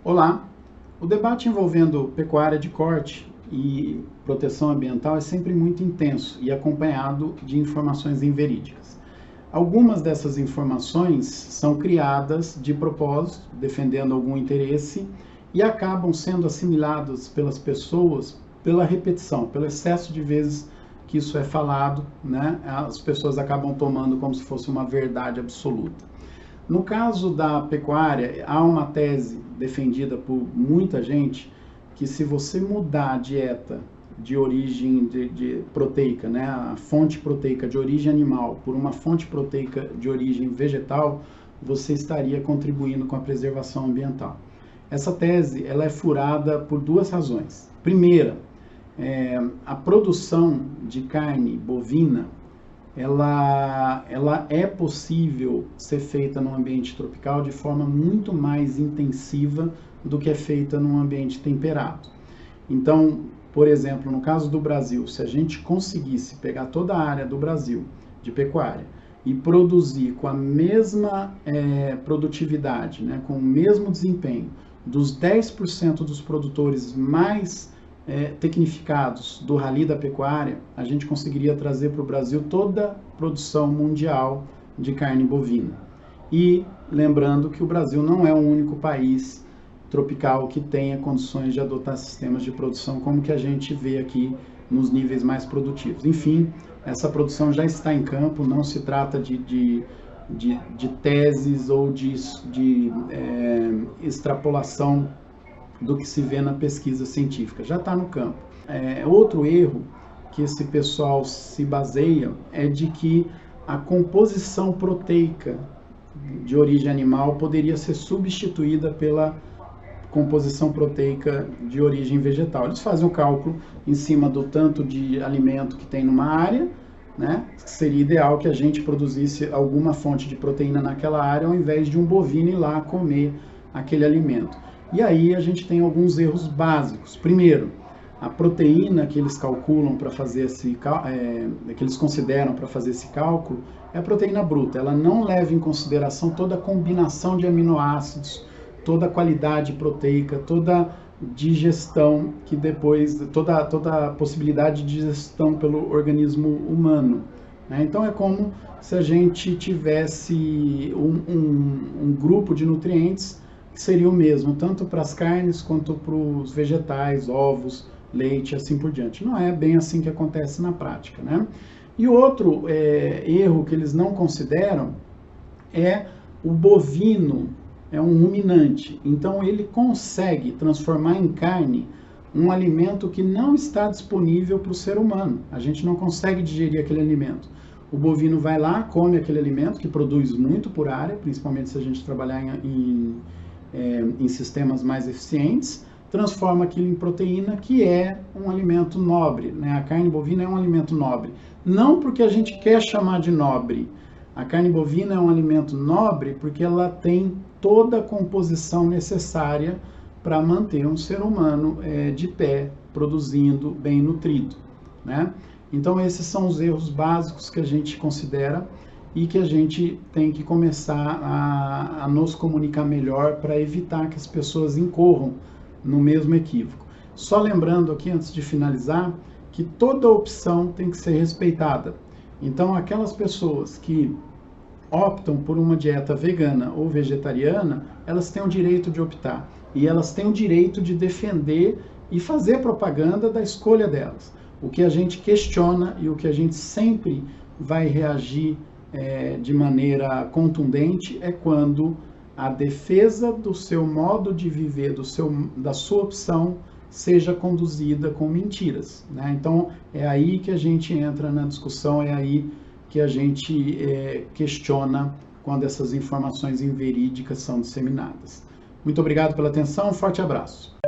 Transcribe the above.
Olá! O debate envolvendo pecuária de corte e proteção ambiental é sempre muito intenso e acompanhado de informações inverídicas. Algumas dessas informações são criadas de propósito, defendendo algum interesse, e acabam sendo assimiladas pelas pessoas pela repetição, pelo excesso de vezes que isso é falado, né? As pessoas acabam tomando como se fosse uma verdade absoluta. No caso da pecuária, há uma tese defendida por muita gente que se você mudar a dieta de origem proteica, né, a fonte proteica de origem animal por uma fonte proteica de origem vegetal, você estaria contribuindo com a preservação ambiental. Essa tese ela é furada por duas razões. Primeira, a produção de carne bovina ela é possível ser feita num ambiente tropical de forma muito mais intensiva do que é feita num ambiente temperado. Então, por exemplo, no caso do Brasil, se a gente conseguisse pegar toda a área do Brasil de pecuária e produzir com a mesma produtividade, né, com o mesmo desempenho dos 10% dos produtores mais tecnificados do rally da pecuária, a gente conseguiria trazer para o Brasil toda a produção mundial de carne bovina. E lembrando que o Brasil não é o único país tropical que tenha condições de adotar sistemas de produção como que a gente vê aqui nos níveis mais produtivos. Enfim, essa produção já está em campo, não se trata de teses ou de extrapolação do que se vê na pesquisa científica, já está no campo. Outro erro que esse pessoal se baseia é de que a composição proteica de origem animal poderia ser substituída pela composição proteica de origem vegetal. Eles fazem um cálculo em cima do tanto de alimento que tem numa área, né? Seria ideal que a gente produzisse alguma fonte de proteína naquela área ao invés de um bovino ir lá comer aquele alimento. E aí a gente tem alguns erros básicos. Primeiro, a proteína que eles calculam para fazer que eles consideram para fazer esse cálculo é a proteína bruta. Ela não leva em consideração toda a combinação de aminoácidos, toda a qualidade proteica, toda digestão que depois, toda a possibilidade de digestão pelo organismo humano. Né? Então é como se a gente tivesse um grupo de nutrientes que seria o mesmo, tanto para as carnes quanto para os vegetais, ovos, leite e assim por diante. Não é bem assim que acontece na prática, né? E outro erro que eles não consideram é o bovino, é um ruminante. Então ele consegue transformar em carne um alimento que não está disponível para o ser humano. A gente não consegue digerir aquele alimento. O bovino vai lá, come aquele alimento, que produz muito por área, principalmente se a gente trabalhar em sistemas mais eficientes, transforma aquilo em proteína, que é um alimento nobre. Né? A carne bovina é um alimento nobre. Não porque a gente quer chamar de nobre. A carne bovina é um alimento nobre porque ela tem toda a composição necessária para manter um ser humano de pé, produzindo, bem nutrido. Né? Então esses são os erros básicos que a gente considera e que a gente tem que começar a nos comunicar melhor para evitar que as pessoas incorram no mesmo equívoco. Só lembrando aqui, antes de finalizar, que toda opção tem que ser respeitada. Então, aquelas pessoas que optam por uma dieta vegana ou vegetariana, elas têm o direito de optar. E elas têm o direito de defender e fazer propaganda da escolha delas. O que a gente questiona e o que a gente sempre vai reagir de maneira contundente é quando a defesa do seu modo de viver, da sua opção, seja conduzida com mentiras. Né? Então, é aí que a gente entra na discussão, é aí que a gente questiona quando essas informações inverídicas são disseminadas. Muito obrigado pela atenção, um forte abraço.